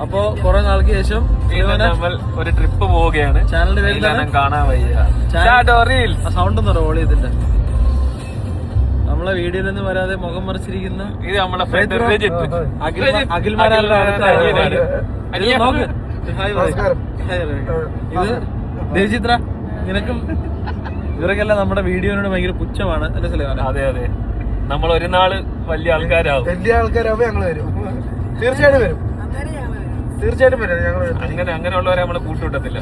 അപ്പൊ കുറെ നാൾക്ക് ശേഷം നമ്മൾ ഒരു ട്രിപ്പ് പോവുകയാണ്. ചാനലിന്റെ പേര് കാണാൻ വയ്യ. സൗണ്ട് ഒന്ന് റോൾ ചെയ്തിട്ട് നമ്മളെ വീഡിയോയിൽ നിന്ന് വരാതെ മുഖം മറിച്ചിരിക്കുന്ന ഇത് നമ്മളെ ഫ്രണ്ട് ഇത് ദേവചിത്ര. നിനക്കും ഇവരൊക്കെല്ലാം നമ്മുടെ വീഡിയോനോട് ഭയങ്കര പുച്ഛമാണ്. അതെ അതെ, നമ്മൾ ഒരു നാള് വലിയ ആൾക്കാരാവും. ഞങ്ങൾ വരും, തീർച്ചയായിട്ടും വരും, തീർച്ചയായിട്ടും വരും. ഞങ്ങൾ അങ്ങനെയുള്ളവരെ നമ്മള് കൂട്ടുവിട്ടത്തില്ല.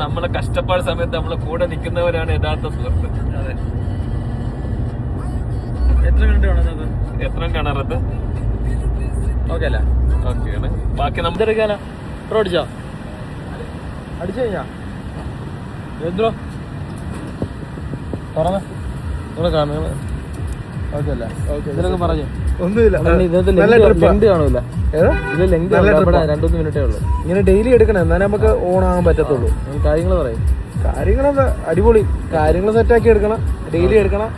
നമ്മളെ കഷ്ടപ്പാട് സമയത്ത് നമ്മളെ കൂടെ നിൽക്കുന്നവരാണ് യഥാർത്ഥ സുഹൃത്ത്. അതെ. എത്ര മിനിറ്റ് വേണം? എത്ര കിണറത്ത്? ഓക്കെ അല്ല? ഓക്കെയാണ്. ബാക്കി നമുക്ക് എടുക്കാനാ അടിച്ചോ? അടിച്ചു കഴിഞ്ഞാ എന്തോ പറഞ്ഞു ഓക്കെ അല്ല? ഇതിലൊക്കെ പറഞ്ഞു ഒന്നുമില്ല. കാണൂല. ഇത് ലെങ്ത് 2-3 മിനിറ്റേ ഉള്ളൂ. ഇങ്ങനെ ഡെയിലി എടുക്കണം, എന്നാലേ നമുക്ക് ഓൺ ആകാൻ പറ്റത്തുള്ളൂ. കാര്യങ്ങൾ പറയും. കാര്യങ്ങളൊക്കെ അടിപൊളി, കാര്യങ്ങൾ സെറ്റാക്കി എടുക്കണം, ഡെയിലി എടുക്കണം.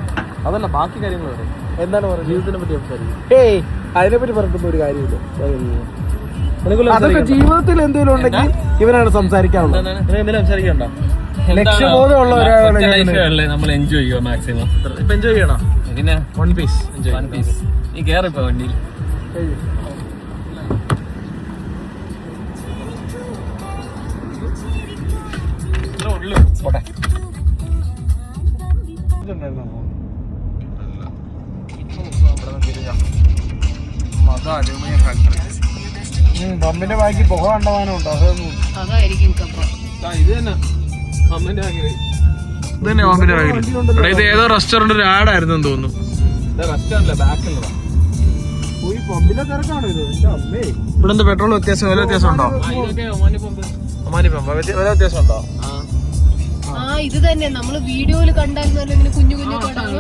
അതല്ല, ബാക്കി കാര്യങ്ങൾ പറയും. എന്താണ് പറയുക? ജീവിതത്തിനെ പറ്റി സംസാരിക്കും. ഏയ്, അതിനെപ്പറ്റി പറഞ്ഞിട്ടൊന്നും ഒരു കാര്യമില്ല. അതൊക്കെ ജീവിതത്തിൽ എന്തെങ്കിലും ഉണ്ടെങ്കിൽ ഇവനാണ് സംസാരിക്കാനുള്ളത്. എന്തെങ്കിലും സംസാരിക്കണ്ടോ? ലക്ഷ്യബോധമുള്ള ഒരാളാണ്. നമ്മൾ എൻജോയ് ചെയ്യുക മാക്സിമം. ഇപ്പൊ എൻജോയ് ചെയ്യണം. പിന്നെ വൺ പീസ് നീ കേറിപ്പോ വണ്ടിയിൽ. പമ്പിന്റെ ബാക്കി പുക കണ്ടവാനുണ്ടോ? ഇത് തന്നെ പമ്പിന്റെ ബാക്കിൽ. ഇത് ഏതോ റെസ്റ്റോറന്റ് ഒരു ആഡായിരുന്നു തോന്നുന്നു. റെസ്റ്റോറന്റ് ബാക്കിലുള്ള പമ്പിലെ തിരക്കാണോ ഇത്? ഇവിടെ എന്താ പെട്രോൾ വ്യത്യാസം, വില വ്യത്യാസം ഉണ്ടോ? ഒമാനി പമ്പ് വില വ്യത്യാസം ഉണ്ടോ? ഇത് തന്നെ നമ്മള് വീഡിയോയില് കണ്ടായിരുന്നല്ലോ, ഇങ്ങനെ കുഞ്ഞു കുഞ്ഞു കറക്റ്റ്.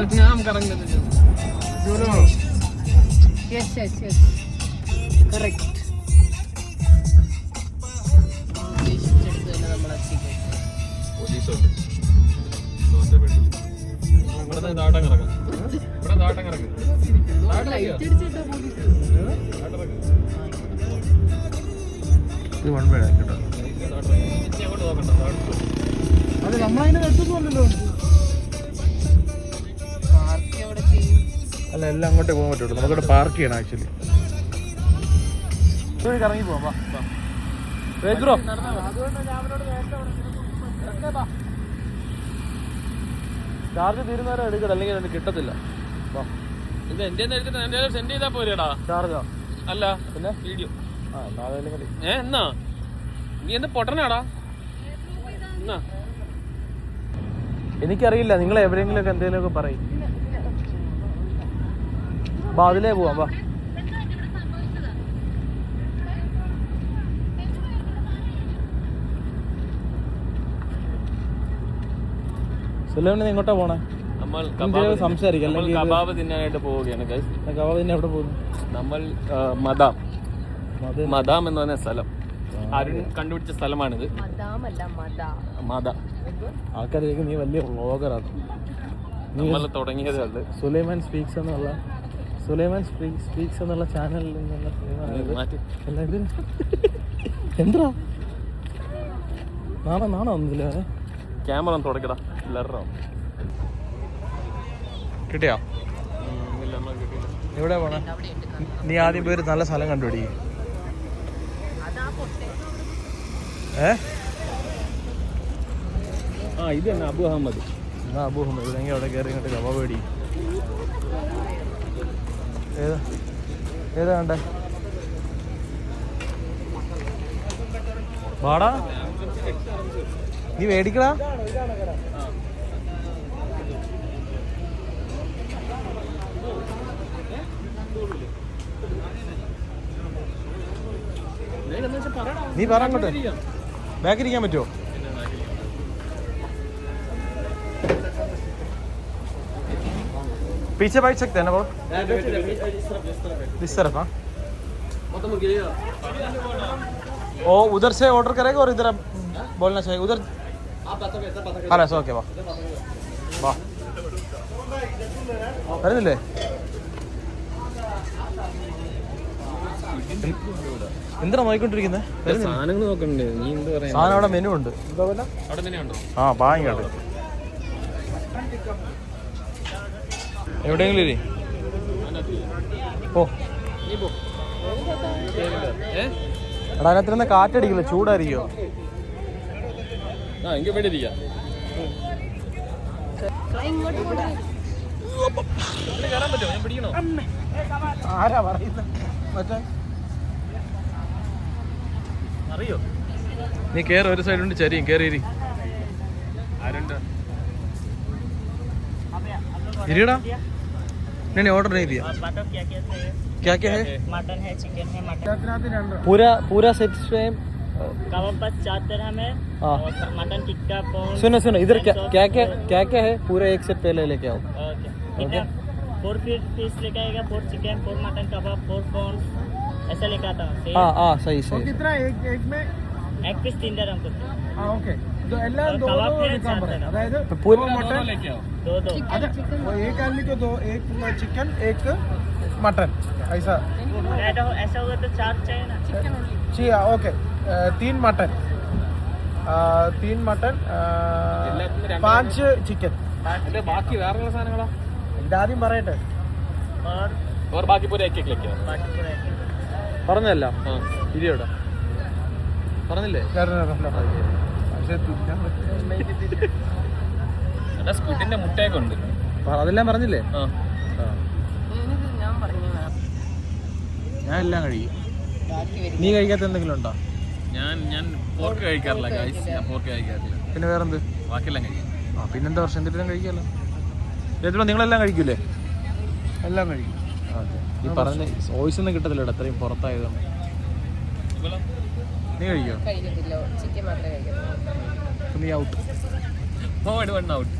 ഇത് വൺ വേ കേട്ടോ. അത് നമ്മളതിനെ എത്തുന്നുണ്ടല്ലോ. അല്ല, എല്ലാം അങ്ങോട്ടേ പോകാൻ പറ്റുള്ളൂ. നമുക്കിവിടെ പാർക്ക് ചെയ്യണം ആക്ച്വലി. ഇറങ്ങി പോവാം. ചാർജ് തീരുന്നവരെ എടുക്കണം, അല്ലെങ്കിൽ എനിക്ക് കിട്ടത്തില്ല. ഇത് എന്റെ സെൻഡ് ചെയ്താ പോരെടാ. ചാർജോ? അല്ല, പിന്നെ വീഡിയോ. എന്നാ നീ എന്താ പൊട്ടനാടാ? എന്നാ എനിക്കറിയില്ല, നിങ്ങൾ എവിടെയെങ്കിലും ഒക്കെ എന്തെങ്കിലുമൊക്കെ പറയും. അതിലേ പോവാം. വാ, സുലൈമാൻ ഇങ്ങോട്ടാ പോണേ? നമ്മൾ സംസാരിക്കാം. കബാബ് തിന്നാനായിട്ട് പോവുകയാണ്. കബാബ് തിന്നെ എവിടെ പോകുന്നു? നമ്മൾ മദാം എന്ന് പറഞ്ഞ സ്ഥലം അരുൺ കണ്ടുപിടിച്ച സ്ഥലമാണിത്. ആൾക്കാരിലേക്ക് നീ വലിയ വ്ളോഗറാണ്. നമ്മൾ തുടങ്ങിയതേ ഉള്ളു. സുലൈമാൻ സ്പീക്സ് എന്നുള്ള ചാനലിൽ നിന്നുള്ള എന്താ നാണോ ഒന്നുമില്ല. ക്യാമറ ഒന്ന് തുടക്കടാ. ബ്ലറോ കിട്ടിയോ? എവിടെ പോണേ? നീ ആദ്യം പോയി ഒരു നല്ല സ്ഥലം കണ്ടുപിടി. ഇത് തന്നെ അബു അഹമ്മദ്. ഇവിടെങ്കിൽ അവിടെ കയറി ഇങ്ങോട്ട് കബാബ് പേടി. ഏതാ കണ്ടേ? വാടാ, നീ മേടിക്കടാ. നീ പറ അങ്ങോട്ട്. ബാക്കിരിക്കാൻ പറ്റുമോ? पीछे बैठ सकते हैं ना बहुत? इस तरफ? हाँ, ओ उधर से ऑर्डर करेगा और इधर बोलना चाहिए उधर. हाँ सो ओके. वाह वाह, വരുന്നില്ലേ? എന്തിനാ നോക്കിക്കൊണ്ടിരിക്കുന്നത്? സാധനങ്ങൾ നോക്കണ്ടേ? നീ എന്ത് പറയാ? സാധനം അവിടെ മെനു ഉണ്ട്. അവിടെ തന്നെയുണ്ടോ? ആ വാങ്ങിക്കട്ടെ. എവിടെയെങ്കിലും ഇരി. ഓ എടാ അതിനകത്തിരുന്ന് കാറ്റടിക്കില്ല, ചൂടായിരിക്കോ? ആ എനിക്ക് ഇവിടെ ഇരിക്കാം. കയറാൻ പറ്റുമോ? ഞാൻ പിടിക്കണോ? ആരാ പറയുന്നത്? മറ്റേ അറിയോ? നീ കേറി, ഒരു സൈഡുണ്ട് ചരിയും, കേറിയിരി. ആരുണ്ട്? ഇരിടാ. नहीं ऑर्डर नहीं दिया. क्या क्या है? मटन है, चिकन है, मटन पूरा सेट सेम. कबाब बस 4 दिरहम है हाँ. और मटन टिक्का पॉन्ड. सुनो इधर क्या है पूरा एक सेट पहले लेके आओ. ओके कितना? 4 पीस लेके आएगा, 4 चिकन, 4 मटन कबाब, 4 पॉन्ड ऐसा लेके आता हूँ. हाँ सही वो कितना एक में? एक पीस 3 दिरहम को. हाँ ओके. तो एल्ला और दो कबाब दो है निकाल 4 पड़ेगा. दिरहम. अതായത് पूरा मटन लेके आओ. 2 अरे वो एक आदमी को 2, एक चिकन एक मटन ऐसा ऐसा होगा तो 4 चाहिए ना. जी हाँ ओके. 3 mutton 5 chicken. ബാക്കി വേറെ സാധനങ്ങളാ? ഇതാദ്യം പറയട്ടെ. और ബാക്കി പൂര एक लेके आओ. बाकी पूरा एक. പറഞ്ഞല്ല. हाँ. ഇരിയോടാ. പറഞ്ഞില്ലേ? പക്ഷേ തിന്നാൻ പറ്റില്ല. എന്നാ സ്ക്വിഡിന്റെ മുട്ടയൊക്കെ ഉണ്ട്. അതെല്ലാം പറഞ്ഞില്ലേ? ആ. ഞാൻ പറഞ്ഞു ഞാൻ എല്ലാം കഴിക്കും. നീ കഴിക്കാത്ത എന്തെങ്കിലും ഉണ്ടോ? ഞാൻ പോർക്ക് കഴിക്കാറില്ല ഗൈസ്. ഞാൻ പോർക്ക് കഴിക്കാറില്ല. പിന്നെ വേറെന്ത്? ബാക്കിയെല്ലാം കഴിക്കും. ആ പിന്നെന്താ പ്രശ്നം? എന്തെങ്കിലും കഴിക്കാമല്ലോ. ചേട്ടാ നിങ്ങളെല്ലാം കഴിക്കൂലേ? എല്ലാം കഴിക്കും. അതെ. ഈ പറഞ്ഞ വോയിസ് ഒന്നും കിട്ടത്തില്ല അത്രയും പുറത്തായതുകൊണ്ട്. നീ കഴിക്കോ? കഴിക്കത്തില്ല, ചിക്കൻ മാത്രമേ കഴിക്കത്തുള്ളൂ. നീ ഔട്ട്. ഔട്ട്.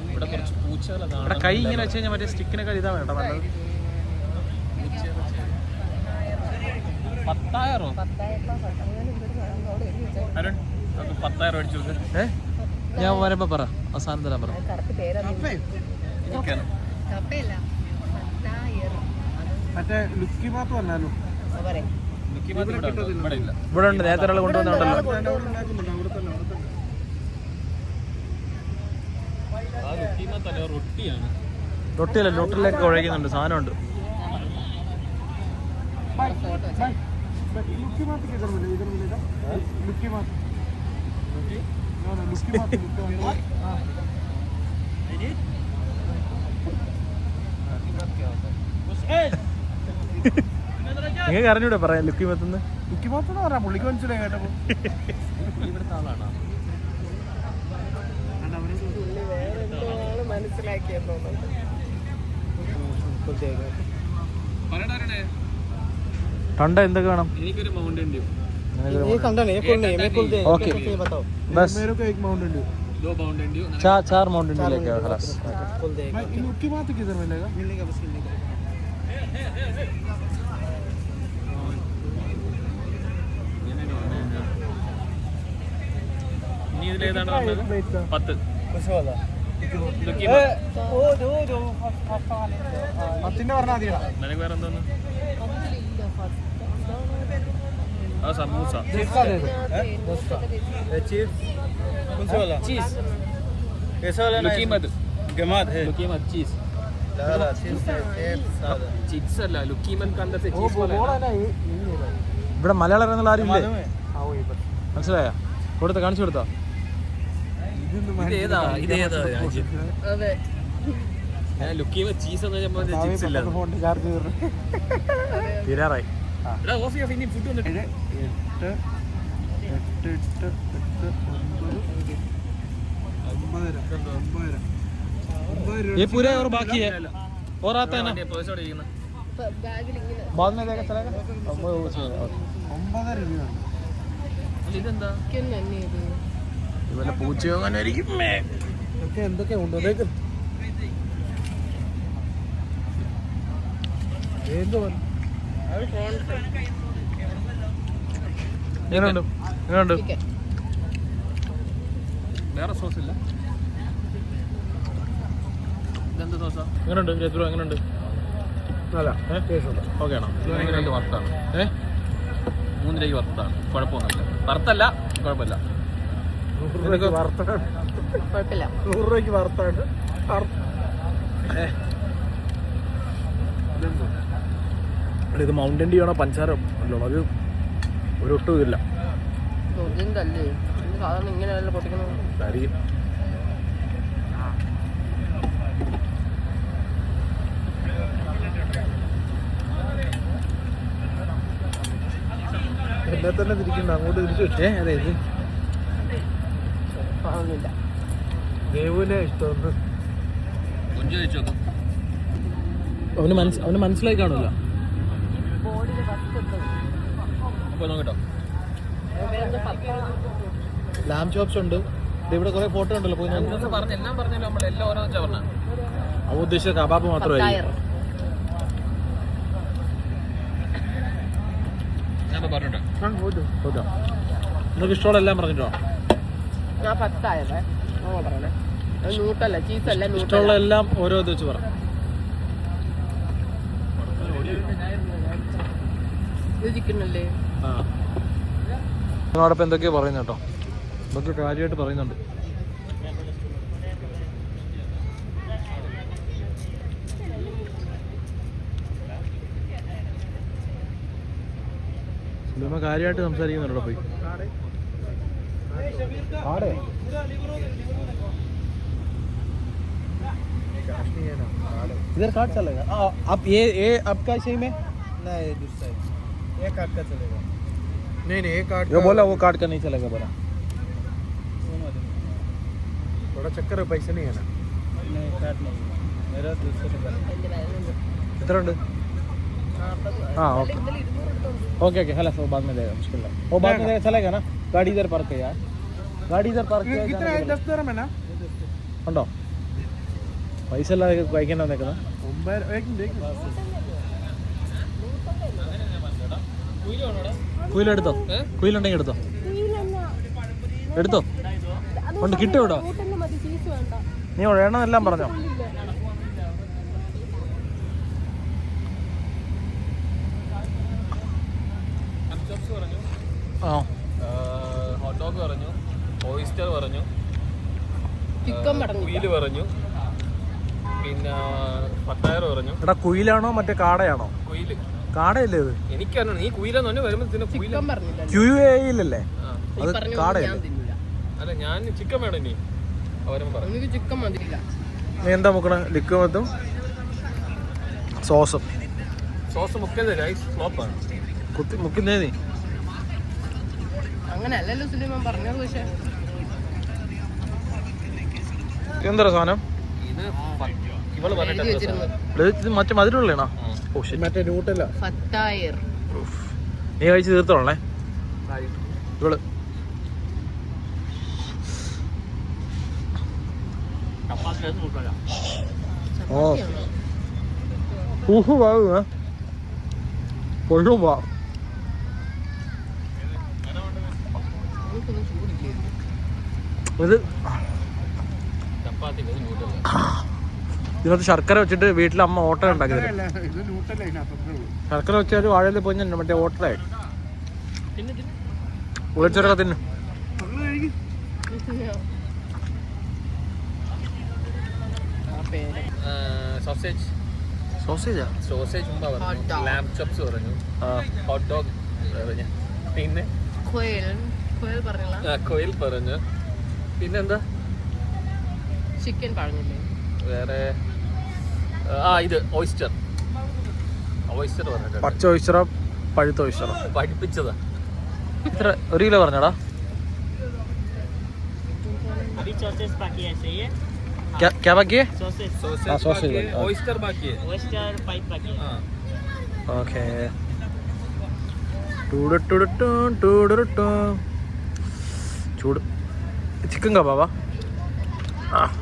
ഇവിടെ കുറച്ച് പൂച്ചകളെ ഇവിടെ കൈ ഇങ്ങനെ വെച്ച് കഴിഞ്ഞാൽ മറ്റേ സ്റ്റിക്കിനൊക്കെ ഇതാ വേണ്ട നല്ലത്. 10,000 അരുൺ അത് 10,000 അടിച്ചു കൊടുക്ക്. ഞാൻ വരുമ്പോ പറ, അവസാനം തരാൻ പറ. കറക്റ്റ് പേരൊന്നും കപ്പയല്ല, മറ്റേ ലുക്കി മാത്രം വന്നാലും പറയാം. ഇവിടെ ഇല്ല. ഇവിടെ ഉണ്ട്, നേരത്തെ ഒരാൾ കൊണ്ടുവന്നുണ്ടല്ലോ. ആ ലുക്കിമത്തല്ല, റൊട്ടിയാണ്. റൊട്ടിയല്ല, ന്യൂട്രലൊക്കെ കുഴക്കുന്നുണ്ട്, സാധനമുണ്ട്. लुक्की मात किधर मिलेगा? इधर मिलेगा लुक्की मात. ना लुक्की मात हां നിങ്ങൾക്ക് അറിഞ്ഞൂടെ പറയാൻ ലുക്കി മത്തുന്ന്? ലുക്കി മാത്ത് എന്ന് പറയാം. പുള്ളിക്ക് മനസ്സിലായി കേട്ടപ്പോൾ. ഇവിടുത്തെ ആളാണോ? മനസ്സിലാക്കിയെന്നോ ठंडा എന്തൊക്കെ വേണം? എനിക്കൊരു മൗണ്ടൻ ഡ്യൂ. ओके बस मेरे को एक माउंटेन ड्यू. 2 Mountain Dew. चार माउंटेन ड्यू लेके आओ खलास. भाई लुक्की मात किधर मिलेगा? मिलेगा बस मिलेगा. ഇനി ഇതിലേതാണ് പറഞ്ഞത്? 10 ലുക്കി പത്തിന്റെ പറഞ്ഞാൽ മതിയാ. നിനക്ക് വേറെ എന്തോന്ന്? ആ സമൂസ. ലുക്കീമത് ചീസ്. ചിപ്സ് അല്ല, ലുക്കീമത് കണ്ടത്തെ ചീസ് പോലെ. ഇവിടെ മലയാളം അറിയുന്ന ആരും ഇല്ലേ? മനസ്സിലായ? കൊടുത്ത കാണിച്ചു കൊടുത്താ? ഇതേതാ രാജ്യം? അതെ. ലുക്കീമത് ചീസ് എന്ന് പറഞ്ഞാൽ ചിപ്സ് ഇല്ല. ഫോണിൽ ചാർജ് കയറും. തീരാറായി. എടാ ഓഫ് ഇനി ഫുഡ് വന്നിട്ട് 8 ये पूरे और बाकी है और आता है ना പേഴ്സോടെ ഇരിക്കുന്ന ബാഗിൽ ഇങ്ങനെ बाद में देगा चलेगा. 9 രൂപയാണ്. ഇതെന്താ? ചിക്കൻ തന്നെ ഇത്. ഇവല്ല പൂച്ചയോ അങ്ങനെ ആയിരിക്കും. ഇതൊക്കെ എന്തൊക്കെ ഉണ്ട്? അതൊക്കെ എന്തോ അത് ഫ്രോൺസ് എങ്ങനെയുണ്ട്? ചിക്കൻ. വേറെ സോസ് ഇല്ല. ഇതെന്ത് സോസാ? എങ്ങനെയുണ്ട്? എങ്ങനെയുണ്ട്? അല്ല ഓക്കെ ആണോ? വറുത്താണ് 3 രൂപയ്ക്ക് വറുത്താണ്, കുഴപ്പമൊന്നുമില്ല. വറുത്തല്ല, കുഴപ്പമില്ല. 100 രൂപയ്ക്ക് വറുത്താണ്. കുഴപ്പമില്ല. 100 രൂപയ്ക്ക് വറുത്താണ്. ഇത് മൗണ്ടൻ ഡ്യൂ ആണോ പഞ്ചാര അല്ലോ? അത് ഒരൊട്ടും ഇതില്ല. ഒറിജിനല്ലേ? സാധാരണ ഇങ്ങനെയല്ല പൊട്ടിക്കണം. ആയിരിക്കും. എന്നെ തന്നെ തിരിക്കണ്ട, അങ്ങോട്ട് തിരിച്ചു വെച്ചേ. അതെ, ഇത് ആവുന്നില്ല. ദേവുവിനെ ഇഷ്ടം. കുഞ്ചു കഴിച്ചു നോക്കും. അവന് മനസ്സിലായി കാണില്ല. അപ്പോൾ നോക്കട്ടോ. ലാം ചോപ്സ് ഉണ്ട്. ഇവിടെ കുറെ ഫോട്ടോ ഉണ്ടല്ലോ. പോയി എല്ലാം പറഞ്ഞല്ലോ, നമ്മളെല്ലാം ഓരോന്ന് പറഞ്ഞ. അവ ഉദ്ദേശിച്ച കബാബ് മാത്രമേ. ഞാൻ പറഞ്ഞിട്ടോ. നിങ്ങൾക്ക് ഇഷ്ടമുള്ള എല്ലാം പറഞ്ഞിട്ടോ. ഞാൻ 10,000 പറയണേ. നൂട്ടല്ല, ചീസല്ല, ഇഷ്ടമുള്ള എല്ലാം ഓരോ ഇത് വെച്ച് പറ. ഇത് ചിക്കനല്ലേ? നിങ്ങളോടൊപ്പം എന്തൊക്കെയോ പറയുന്നു കേട്ടോ. ഇതൊക്കെ കാര്യമായിട്ട് പറയുന്നുണ്ട്. സുലൈമ കാര്യമായിട്ട് സംസാരിക്കുന്നുണ്ടോ? പോയി इधर कार्ड चलेगा? आप ये आपका सही में नहीं, दूसरा ये कार्ड का चलेगा. नहीं ये कार्ड जो बोला वो कार्ड का नहीं चलेगा. बड़ा थोड़ा चक्कर है, पैसे नहीं है ना. नहीं कार्ड नहीं, मेरा दूसरा कितना ഉണ്ട്? हाँ ओके ओके हला वो बाद में देगा. मुश्किल है, वो बाद में देगा. चलेगा ना? गाड़ी इधर पार्क है यार. गाड़ी इधर पार्क है. कितना है? 10 dirham है ना? ഉണ്ടോ? പൈസ അല്ലാതെ കഴിക്കാൻ നിൽക്കുന്നത്. കുയിലെടുത്തോ? കുയിലുണ്ടെങ്കിൽ എടുത്തോ. എടുത്തോ ഉണ്ട്, കിട്ടും ഇവിടെ. നീ എണ്ണം എല്ലാം പറഞ്ഞോ. ഹോട്ട് ഡോഗ് പറഞ്ഞു, ഓയിസ്റ്റർ പറഞ്ഞു, ചിക്കൻ പറഞ്ഞു, കുയില് പറഞ്ഞു, പിന്നെ പത്തായർ പറഞ്ഞു. എടാ കുയിലാണോ മറ്റേ കാടയാണോ? കുയില്. കാടയല്ലേ ഇത്? എനിക്കറിയാം, നീ കുയിലെന്ന് പറഞ്ഞാൽ വരുമ്പോൾ ചിക്കൻ പറഞ്ഞില്ല. QAയിലല്ലേ അത്? കാടയല്ലേ? അല്ല, ഞാൻ ചിക്കൻ വേണം. ഇനി അവരും പറഞ്ഞു ചിക്കൻ മതിയില്ല. നീ എന്താ മുക്കണ? ലിക്വത്തും സോസും. Sauce മുക്കല്ലേ guys? ഫ്ലോപ്പാണ്. മുക്കുന്നേ നീ. അങ്ങനെ അല്ലല്ലോ സുലൈമാൻ പറഞ്ഞത്. പക്ഷെ എന്താ സാധനം? ഇത് ഇവള് പറഞ്ഞിട്ട് ഇത് മറ്റേ മധുരമുള്ളതാണോ? ഓ ശരി, മറ്റേ നൂട്ടല്ല. നീ കഴിച്ച് തീർത്തോളേ. ഇവള് ഓ ഊഹു വാങ്ങുക പൊഴും വാ. ഇത് ചപ്പാത്തി നൂറ്റല്ല. ഇതിനകത്ത് ശർക്കര വെച്ചിട്ട് വീട്ടിൽ അമ്മ ഓട്ട ഉണ്ടാക്കി തരും. ശർക്കര വെച്ചാൽ വാഴയിൽ പോയി മറ്റേ ഓട്ടലായി ഉളിച്ചൊരൊക്കെ തിന്നു. സോസേജ്. സോസേജാ? സോസേജ് മുമ്പ് പറഞ്ഞു. ലാം ചോപ്സ് പറഞ്ഞു, ഹോട്ട് ഡോഗ് പറഞ്ഞു, പിന്നെ കൊയിൽ പറഞ്ഞു, പിന്നെന്താ ചിക്കൻ പറഞ്ഞില്ലേ? വേറെ ഇത് ഓയിസ്റ്റർ. ഓയിസ്റ്റർ പറഞ്ഞിട്ടുണ്ട്. പച്ച ഓയിസ്റ്ററോ പഴുത്ത ഓയിസ്റ്ററോ? പഠിപ്പിച്ചതാ. ഇത്ര 1 കിലോ പറഞ്ഞടാ. अभी सॉसेज बाकी है, सही है? क्या बाकी है? सॉसेज സോസേജ് ബാക്കി, ഓയിസ്റ്റർ ബാക്കി. ओस्टर पाइप बाकी है. ഓക്കെ. ചൂട് ചിക്കൻ കബാബാ?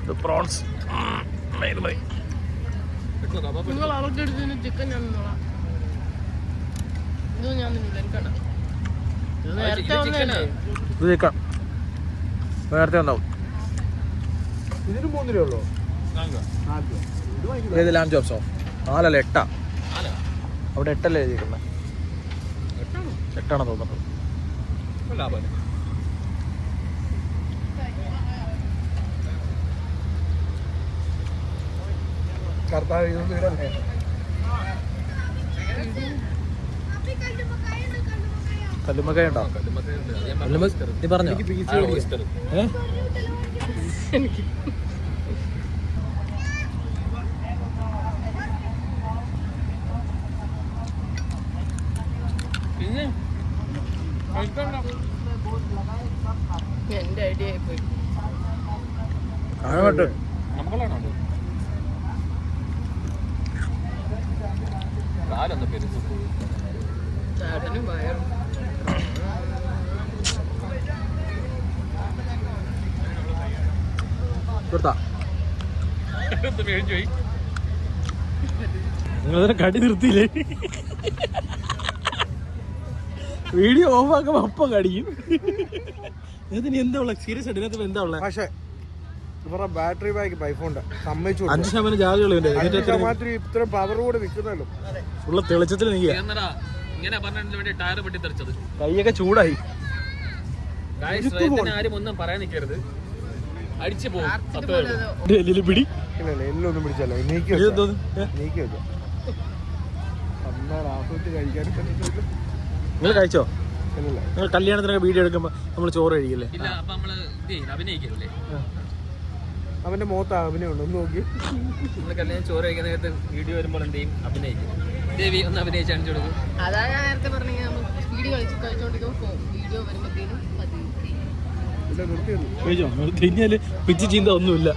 ഇത് പ്രോൺസ്. നിങ്ങൾ അവർക്ക് എടുത്തതിന് ചിക്കൻ ഞാൻ നിന്നോളാം. ഇത് ഞാൻ നിന്നില്ല, എനിക്കണ്ട. ഇത് നേരത്തെ വന്നതല്ലേ? ഇത് ചിക്കൻ നേരത്തെ ഉണ്ടാവും. ഇതിന് 3 രൂപ ഉള്ളൂ. ഏത് ലാം ചോപ്സോ? 4 അല്ല 8. അവിടെ 8 എഴുതിയിരിക്കുന്നത്. 8 തോന്നുന്നത്. ലാഭം. കല്ലുമ്മക്കായ ഉണ്ടോ? നീ പറഞ്ഞോ? പിന്നെ എന്റെ ഐഡിയ ആയിപ്പോയി. നമ്മളാണോ കാലൊന്ന് പെരുത്തു. ചേട്ടനും വയറും. നിങ്ങളിതിനെ കടി നിർത്തിയില്ലേ? വീഡിയോ ഓഫ് ആക്കുമ്പോ അപ്പം കടിക്കും. ഇതിന് എന്താ ഉള്ള സീരിയസ് ആയിട്ട് ഇതിനകത്ത് എന്താ ഉള്ളത്? പക്ഷേ ഇവരുടെ ബാറ്ററി ബാക്ക് ഐഫോണിന്റെ സമ്മതിച്ചു 5% ചാർജ് ഇത്രയും പവർ കൂടെ നിൽക്കുന്നല്ലോ. ഉള്ള തെളിച്ചത്തിൽ നിൽക്കുക. ഇങ്ങനെ പറഞ്ഞതിന് വേണ്ടി ടയർ പൊട്ടി തെറിച്ചത്. കൈയൊക്കെ ചൂടായി. ആരും ഒന്നും പറയാൻ നിൽക്കരുത്, അടിച്ചു പോകും. പിടി എല്ലൊന്നും പിടിച്ചല്ല നീക്കി വെച്ചോ. കഴിക്കാനും പറ്റില്ല. നിങ്ങൾ കഴിച്ചോ? നിങ്ങൾ കല്യാണത്തിനൊക്കെ വീഡിയോ എടുക്കുമ്പോ നമ്മൾ ചോറ് കഴിക്കില്ലേ? ഇല്ല, അപ്പൊ നമ്മള് അഭിനയിക്കല്ലേ? അവന്റെ മുഖത്ത് അഭിനയുണ്ട്, ഒന്ന് നോക്കി. നമ്മള് കല്യാണം ചോറ് കഴിക്കുന്ന നേരത്ത് വീഡിയോ വരുമ്പോൾ എന്ത് ചെയ്യും? അഭിനയിക്കും. ദേവി ഒന്ന് അഭിനയിച്ച് കാണിച്ചു കൊടുക്കും. അതാ ഞാൻ നേരത്തെ പറഞ്ഞെങ്കിൽ നമ്മൾ വീഡിയോ കഴിച്ചോണ്ടിരിക്കുമ്പോൾ വീഡിയോ വരുമ്പോഴത്തേനും കഴിച്ചോ? തിരിഞ്ഞാല് പിച്ച് ചീന്ത ഒന്നുമില്ല.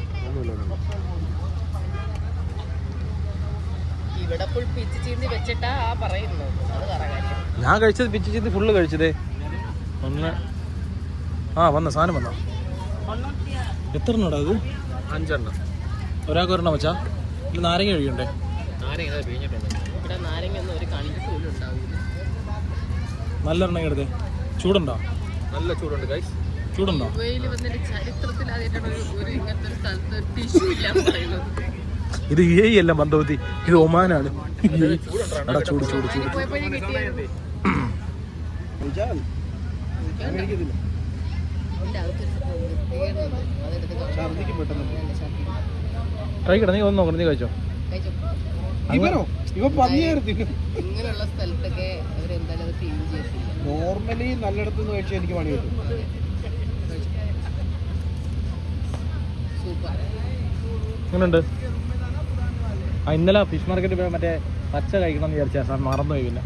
ഇവിടെ ഫുൾ പിച്ച് ചീന്തി വെച്ചിട്ടാ പറയുന്നത്. അത് പറയാം. ഞാൻ കഴിച്ചത് പിച്ച് ചീന്തി ഫുള്ള് കഴിച്ചതേ. ഒന്ന് വന്ന സാധനം വന്നോ? എത്ര എണ്ണോടാ അത്? 5 എണ്ണം. ഒരാൾക്ക് ഒരെണ്ണം വെച്ചാ? ഇത് നാരങ്ങ കഴിക്കണ്ടേ? നാരങ്ങ പിഴിഞ്ഞിട്ടുണ്ട്. ഇവിടെ നാരങ്ങ ഒന്നും ഒരു കണിക്ക് പോലും ഉണ്ടാവില്ല. നല്ല എണ്ണ എടുത്തേ. ചൂടുണ്ടോ? നല്ല ചൂടുണ്ട് ഗൈസ്. ചൂടുണ്ടോ? ദുബൈയിൽ വന്നിട്ട് ചരിത്രത്തിൽ ആദ്യമായിട്ടാണ് ഒരു ഇങ്ങനത്തെ ഒരു സ്ഥലത്ത് ടിഷ്യൂ ഇല്ലാന്ന് പറയുന്നത്. ഇത് അല്ല ബന്ധവത്തി, ഇത് ഒമാനാണ്. ചൂട് ചൂട് ചൂട്. പോയപ്പോഴേ കിട്ടിയത്. കഴിക്കട്ടെ, നീ ഒന്ന് നോക്കണം. നീ കഴിച്ചോ? ഇങ്ങനെയുള്ള സ്ഥലത്തൊക്കെ അവരെന്തായാലും അത് ക്ലീൻ ചെയ്തിട്ടില്ല. നോർമലി നല്ലയിടത്തുനിന്ന് കഴിച്ചാൽ എനിക്ക് പണി കിട്ടും. സൂപ്പർ. എങ്ങനെയുണ്ട്? ഇന്നലെ ഫിഷ് മാർക്കറ്റിൽ മറ്റേ പച്ച കഴിക്കണം എന്ന് വിചാരിച്ചാൽ മറന്നുപോയി. പിന്നെ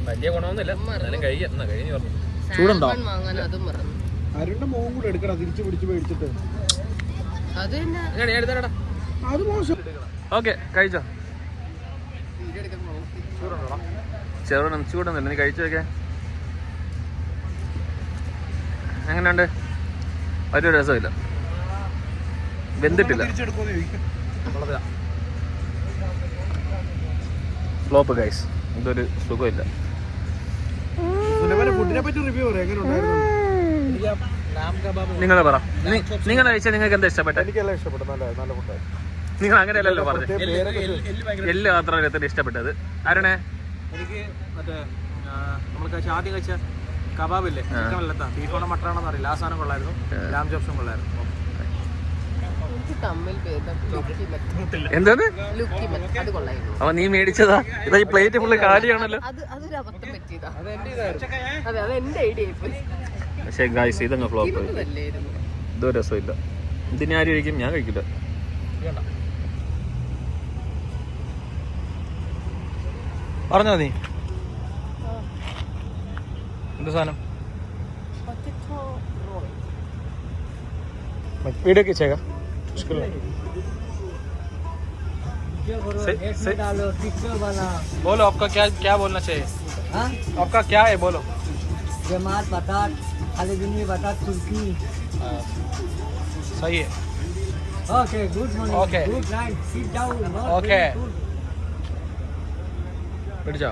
വലിയ ഗുണമൊന്നുമില്ല, എന്നാലും കഴിക്കാം. കഴിഞ്ഞു പറഞ്ഞു. ചൂടുണ്ടോ? വാങ്ങാൻ അതും മറന്നു. അരുണിന്റെ മോൻ കൂടെ എടുക്കണം, തിരിച്ചു പിടിച്ച് മേടിച്ചിട്ട്. അത് തന്നെ അത് മോശം. ഓക്കെ, കഴിച്ചോ? വീഡിയോ എടുക്കാൻ നോക്കി. ചൂടൊന്നുമില്ല, നീ കഴിച്ചു നോക്കേ. എങ്ങനെയുണ്ട്? ഒരു രസമില്ല, വെന്തിട്ടില്ല. ഫ്ലോപ്പ് ഗൈസ്, ഇതൊരു സുഖമില്ല. ഫുഡിനെ പറ്റി റിവ്യൂ പറയാം, എങ്ങനെ ഉണ്ടായിരുന്നു? നിങ്ങൾ പറ, നിങ്ങൾ കഴിച്ചാൽ നിങ്ങൾക്ക് എന്താ ഇഷ്ടപ്പെട്ടെ? എനിക്കെല്ലാം ഇഷ്ടപ്പെട്ടു, നല്ല ഫുഡായിരുന്നു. നിങ്ങൾ അങ്ങനെയല്ലല്ലോ പറഞ്ഞു. എല്ലാം മാത്രമല്ല എത്ര ഇഷ്ടപ്പെട്ടത്. ആരണേ? എനിക്ക് മറ്റേ നമ്മൾ ആദ്യം കഴിച്ച കബാബില്ലേ, ചിക്കൻ വെള്ളത്താ, ബീഫാണോ മട്ടണോ അറിയില്ല, ആ സാധനം കൊള്ളായിരുന്നു. ലാം ചോപ്സും കൊള്ളായിരുന്നു. എന്താണ് അത് കൊള്ളായിരുന്നു. അപ്പൊ നീ മേടിച്ചതാ? ഇതാ ഈ പ്ലേറ്റ് ഫുള്ള് കാലിയാണല്ലോ. അതൊരു അബദ്ധം പറ്റിയതാ. അതെ, അത് എന്റെ ഐഡിയ ആയിപ്പോയി. പക്ഷേ ഗായ്സ് ഇതങ്ങ് ഫ്ലോപ്പ്. നല്ലായിരുന്നു. ഇതോ രസമില്ല. ഇതിന് ആര് കഴിക്കും? ഞാൻ കഴിക്കില്ല. പറഞ്ഞോ നീ എന്ത് സാധനം? വീഡിയോ കിച്ചേगा बोलो आपका क्या बोलना चाहिए? आपका क्या है बोलो? जमात बतात खालिदिनी बतात तुर्की. सही है. Okay, good morning. Okay. Good night. Sit down. Okay.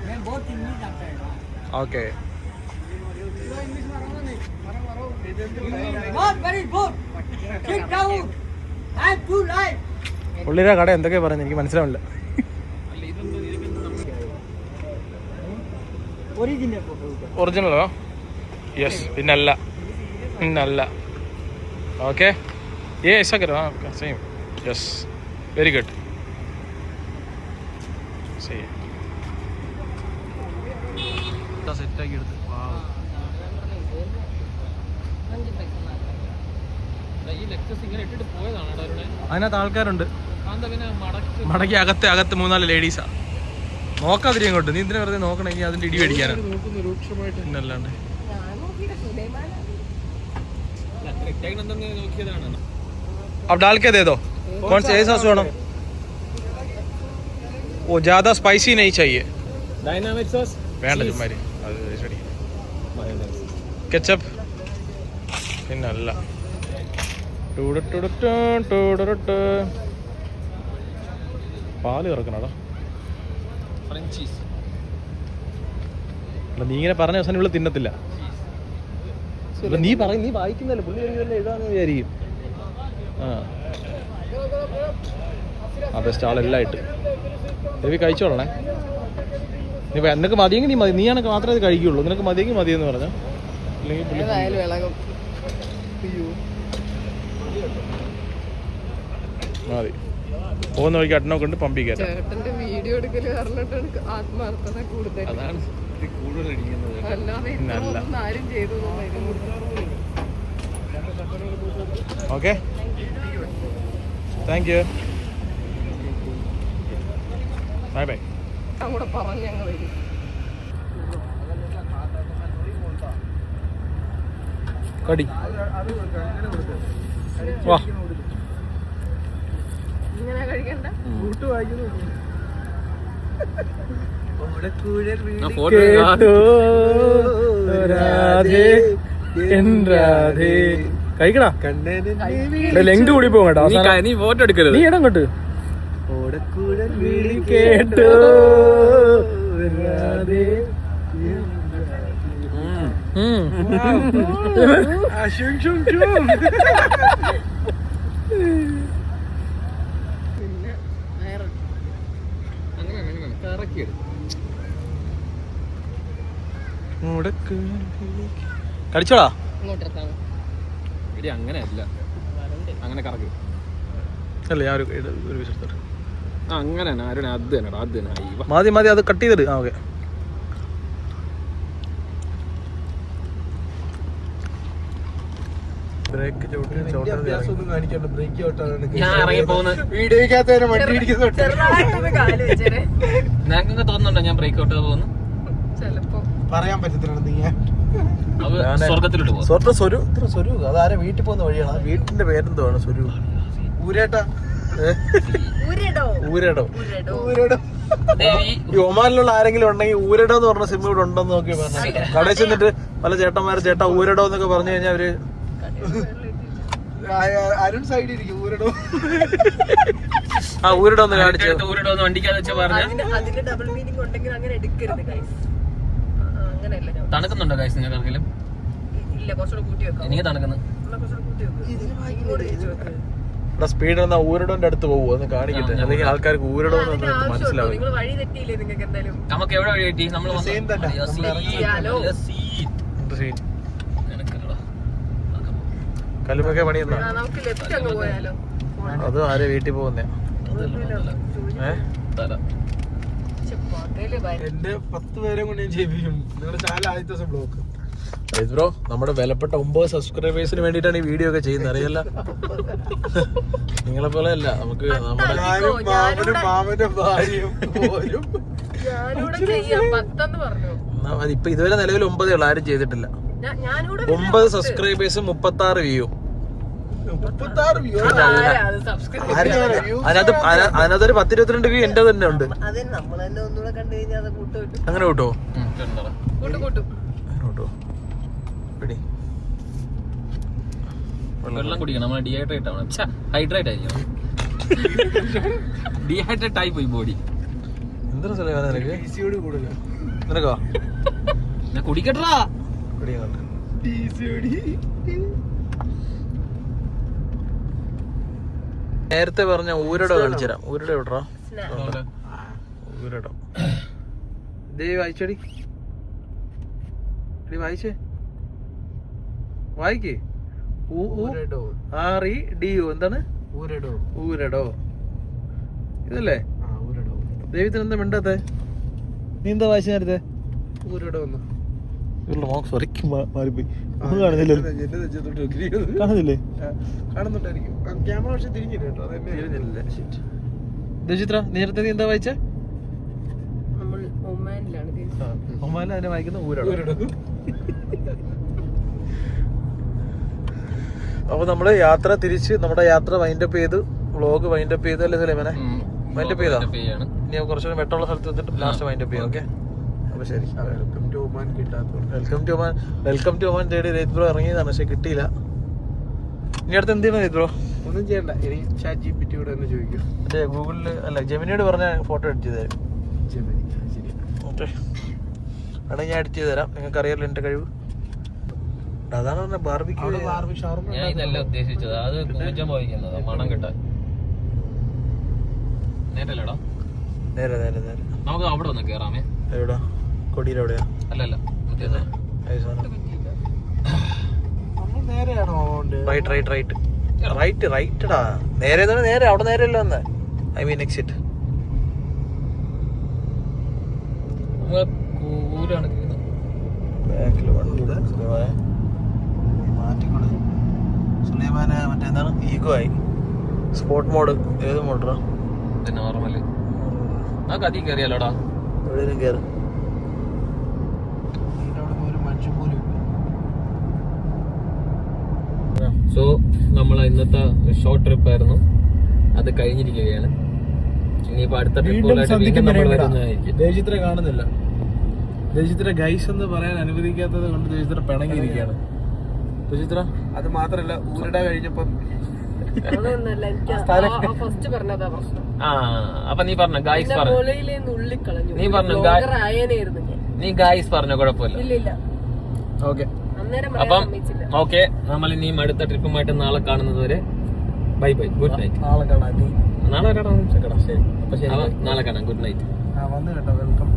मैं बहुत इंग्लिश आता है. Okay. Not very good. Sit down. I'm too light. പുള്ളിയുടെ കട എന്തൊക്കെയാ പറയുന്നത് എനിക്ക് മനസ്സിലാവില്ല. ഒറിജിനലോ? യെസ്. പിന്നല്ല. ഓക്കെ. ऐसा करो. हाँ सही. Yes very good. सही है. സെറ്റാക്കി എടുത്ത്. അതിനകത്ത് ആൾക്കാരുണ്ട്. മടക്കി അകത്ത് 3-4 ലേഡീസാ. നോക്കാതിരി അങ്ങോട്ട്. നീ എന്തിനാ വെറുതെ നോക്കണമെങ്കിൽ അതിന്റെ ഇടി മേടിക്കാനാണ്. പിന്നല്ലാണ്ട് अब डाल के दे दो. कौन सा ऐसा सोना? वो ज़्यादा स्पाइसी नहीं चाहिए. डायनामिक सॉस വേണ്ട ചുമ്മാരി. അത് ശരി. കെച്ചപ്പ് പിന്നല്ല. പാല് ഇറക്കണടാ. നീ ഇങ്ങനെ പറഞ്ഞ ദിവസം ഇവിടെ തിന്നത്തില്ല. നീ വായിക്കുന്നല്ലേ പുള്ളി എഴുതാന്ന് വിചാരിക്കും. ആ ബെസ്റ്റ് ആളെല്ലാം ഇട്ട് രവി കഴിച്ചോളണേ. നീ നിനക്ക് മതിയെങ്കിൽ നീ മതി. നീയാണെങ്കിൽ മാത്രമേ ഇത് കഴിക്കുള്ളൂ. നിനക്ക് മതിയെങ്കിൽ മതിയെന്ന് പറഞ്ഞോ. ഇല്ലെങ്കിൽ പുള്ളി മതി. പോകുന്ന വഴിക്ക് അട്ടനോ കൊണ്ട് പമ്പി കയറ്റാം. വീഡിയോ എടുക്കല് പറഞ്ഞിട്ടാണ് ആത്മാർത്ഥത കൂടുതൽ. അതാണ് കൂടുതൽ അടിക്കുന്നത്. അല്ലാതെ ആരും ചെയ്തു. Okay thank you. Bye bye. കൂടെ പറഞ്ഞ് ഞങ്ങൾ വരും. കടി വാ. ഇങ്ങനെ കഴിക്കണ്ട. കഴിക്കടാ. ലെങ്ക് കൂടി പോകും കേട്ടോ. നീ ഫോട്ടോ എടുക്കരുത്. നീ ഇടം കേട്ട് കേട്ടോ. കടിച്ചോടാ. അങ്ങനെയല്ല, അങ്ങനെ കറക്ക് അല്ലേ. ഞാൻ ഒരു വിശ്വസിച്ചു. അങ്ങനെ അത് തന്നെ മതി അത് കട്ട് ചെയ്തിട്ട്. ആ ഓക്കെ. ബ്രേക്ക് ഞങ്ങൾക്ക് തോന്നുന്നുണ്ടോ ഞാൻ ബ്രേക്ക് ഔട്ട് പോകുന്നു? പറയാൻ പറ്റത്തില്ല. സ്വർഗത്തിലോട്ട് പോകും. സ്വരൂ അതാരെ വീട്ടിൽ പോകുന്ന വഴിയാണ്. വീട്ടിന്റെ പേരെന്തുവാണ്? സ്വരൂ ഊരേട്ടാ. ഊരടോ. ഈ ഒമാനിലുള്ള ആരെങ്കിലും ഉണ്ടെങ്കിൽ ഊരടോ എന്ന് പറഞ്ഞ സിം ഇവിടെ ഉണ്ടോന്ന് നോക്കി പറഞ്ഞു. കടയിൽ ചെന്നിട്ട് പല ചേട്ടന്മാര് ചേട്ടാ ഊരടോ എന്നൊക്കെ പറഞ്ഞു കഴിഞ്ഞാൽ അവര് അരുൺ സൈഡിൽ ഇരിക്കും. ഊരടോ. ആ ഊരടോ ഒന്ന് കാണിച്ചു. ഊരടോ ഒന്ന് വണ്ടിക്കാതെ വെച്ചാൽ പറഞ്ഞു. അതിന്റെ ഡബിൾ മീനിങ് ഉണ്ടെങ്കിൽ അങ്ങനെ എടുക്കരുത് ഗൈസ്. അങ്ങനെയല്ല. തണുക്കുന്നുണ്ടോ ഗൈസ് നിങ്ങൾക്ക് ആർക്കെങ്കിലും? ഇല്ല, കുറച്ചുകൂടെ കൂട്ടി വെക്കാം. എനിക്ക് തണുക്കുന്നു. ഇവിടെ സ്പീഡ് എന്നാ ഊരടോന്റെ അടുത്ത് പോകുമോ എന്ന് കാണിക്കട്ടെ. അല്ലെങ്കിൽ ആൾക്കാർക്ക് ഊരടോ മനസ്സിലാവും. നമുക്ക് എവിടെ വഴി കിട്ടി? നമ്മൾ കല്ലുമൊക്കെ പണിയുന്ന അത് ആരെ വീട്ടിൽ പോകുന്നേ. എന്റെ 10 പേരെ കൊണ്ട് ഞാൻ ചെയ്യിപ്പിക്കും. നിങ്ങളുടെ ചാനൽ ആദ്യത്തെ ദിവസം ബ്ലോക്ക്. ബ്രോ നമ്മുടെ വിലപ്പെട്ട 9 സബ്സ്ക്രൈബേഴ്സിന് വേണ്ടിയിട്ടാണ് ഈ വീഡിയോ ഒക്കെ ചെയ്യുന്നത്. അറിയല്ല, നിങ്ങളെ പോലെ അല്ല. നമുക്ക് നമ്മുടെ മാമനും ഭാര്യയും ഇപ്പൊ ഇതുവരെ നിലവിൽ 9 ഉള്ളു. ആരും ചെയ്തിട്ടില്ല. 9 സബ്സ്ക്രൈബേഴ്സും 36 വ്യൂ. അതിനകത്തൊരു 10-22 വ്യൂ എന്റെ തന്നെ ഉണ്ട്. അങ്ങനെ കൂട്ടോ? വെള്ളം കുടിക്കണം. നമ്മൾ ഡീഹൈഡ്രേറ്റ് ആവണം. ഹൈഡ്രേറ്റ് ആയിരിക്കണം. ഡീഹൈഡ്രേറ്റ് ആയി പോയി ബോഡി. എന്തൊരു സ്ഥലം നിനക്ക്? നിനക്കോ? ഞാൻ കുടിക്കട്ടാ. നേരത്തെ പറഞ്ഞ ഊരടോ കാണിച്ചുതരാം. ഊരടോ എവിടാ? ഊരടോ ദേ വായിച്ചടി. ഇനി വായിച്ചേ, വായിക്കേ. REDO എന്താണ്? ഊരടോ. ഇതല്ലേ ദൈവത്തിന് എന്താ മിണ്ടാത്തെ? നീ എന്താ വായിച്ച നേരത്തെ? ഇവരുടെ മോക്ക് സൊരക്ക് മാറിപ്പോയി. ഒന്നും കാണുന്നില്ലല്ലോ. കാണുന്നില്ലേ? കാണുന്നുണ്ടായിരിക്കും. ക്യാമറ പക്ഷെ തിരിഞ്ഞില്ല കേട്ടോ. ദേവചിത്ര നേരത്തെ നീ എന്താ വായിച്ചേ? നമ്മൾ ഒമാനിലാണ് ഒമാനിൽ അതിനെ വായിക്കുന്ന ഊരടോ. അപ്പൊ നമ്മള് യാത്ര തിരിച്ച് നമ്മുടെ യാത്ര വൈൻഡപ്പ് ചെയ്ത് വ്ളോഗ് വൈൻഡപ്പ് ചെയ്തല്ലേ സുലൈമാനെ? വൈൻഡപ്പ് ചെയ്താ ഇനി കുറച്ചുകൂടി വെട്ടമുള്ള സ്ഥലത്ത് വെച്ചിട്ട് ലാസ്റ്റ് വൈൻഡപ്പ് ചെയ്യാം. ഓക്കെ, അപ്പൊ ശരി. വെൽക്കം ടു ഒമാൻ തേടി രേത് ബ്രോ ഇറങ്ങിയതാണ്, പക്ഷെ കിട്ടിയില്ല. ഇനി അടുത്ത് എന്ത് ചെയ്യണം രേത് ബ്രോ? ഒന്നും ചെയ്യണ്ട. ഇനി ചാറ്റ് GPT ഒന്ന് ചോദിക്കും. മറ്റേ ഗൂഗിളില് അല്ല ജെമിനിയോട് പറഞ്ഞ ഫോട്ടോ എഡിറ്റ് ചെയ്ത് തരും. ഓക്കെ, വേണമെങ്കിൽ ഞാൻ എഡിറ്റ് ചെയ്ത് തരാം. നിങ്ങൾക്ക് അറിയാലോ എന്റെ കഴിവ്. അതാണ് പറഞ്ഞ ബാർബിക്യൂ. ഞാൻ ഇതല്ല ഉദ്ദേശിച്ചത്, അത് കൂജം പോയിക്കുന്നത് മണം കിട്ടാൻ. നേരല്ലടാ, നേരെ നേരെ നേരെ നമുക്ക് അവിടെ ഒന്ന് കേറാമേ. എവിടാ? കൊടിയിൽ എവിടെയാ? അല്ലല്ല നേരെയാണോ? റൈറ്റ് റൈറ്റ് റൈറ്റ് റൈറ്റ് റൈറ്റടാ. നേരെ നേരെ അവിടെ നേരെയല്ലോ വന്നേ. I mean exit. ഊരാണ് ബാക്കിൽ വണ്ടി മാറ്റിക്കൂടെ സുലൈമാനെ? മറ്റേ എന്താണ് ഈഗോ ആയി. Sport mode. ഏത് മോഡറാ? നോർമല്. ആ കതി കയറിയാലോടാ. എവിടെയും കയറും. ഒരു മനുഷ്യൻ പോലും. സോ നമ്മൾ ഇന്നത്തെ ഷോർട്ട് ട്രിപ്പ് ആയിരുന്നു, അത് കഴിഞ്ഞിരിക്കുകയാണ്. ഇനിയിപ്പോ അടുത്ത ട്രിപ്പുകളായിട്ട് ദേവചിത്ര കാണുന്നില്ല. ദേവചിത്ര ഗൈസ് എന്ന് പറയാൻ അനുവദിക്കാത്തത് കൊണ്ട് ദേവചിത്ര പിണങ്ങിയിരിക്കുകയാണ്. ദേവചിത്ര അത് മാത്രല്ല, ഊരിട കഴിഞ്ഞപ്പം അതൊന്നല്ല, എനിക്ക് ഫസ്റ്റ് പറഞ്ഞതാ പ്രശ്നം. ആ അപ്പൊ നീ പറഞ്ഞു ഗായ്സ് പറഞ്ഞു, ഉള്ളിക്കളഞ്ഞു. നീ പറഞ്ഞു ആയനായിരുന്നു ഞാൻ. നീ ഗായ്സ് പറഞ്ഞു, കുഴപ്പമില്ല. ഇല്ല. ഓക്കെ. അന്നേരം അപ്പം ഓക്കെ, നമ്മൾ ഇനിയും അടുത്ത ട്രിപ്പുമായിട്ട് നാളെ കാണുന്നത് വരെ ബൈ ബൈ, ഗുഡ് നൈറ്റ്. നാളെ കാണാം. നാളെ കാണാം. ശരി. നാളെ കാണാം, ഗുഡ് നൈറ്റ്. വന്നു കേട്ടോ. വെൽക്കം.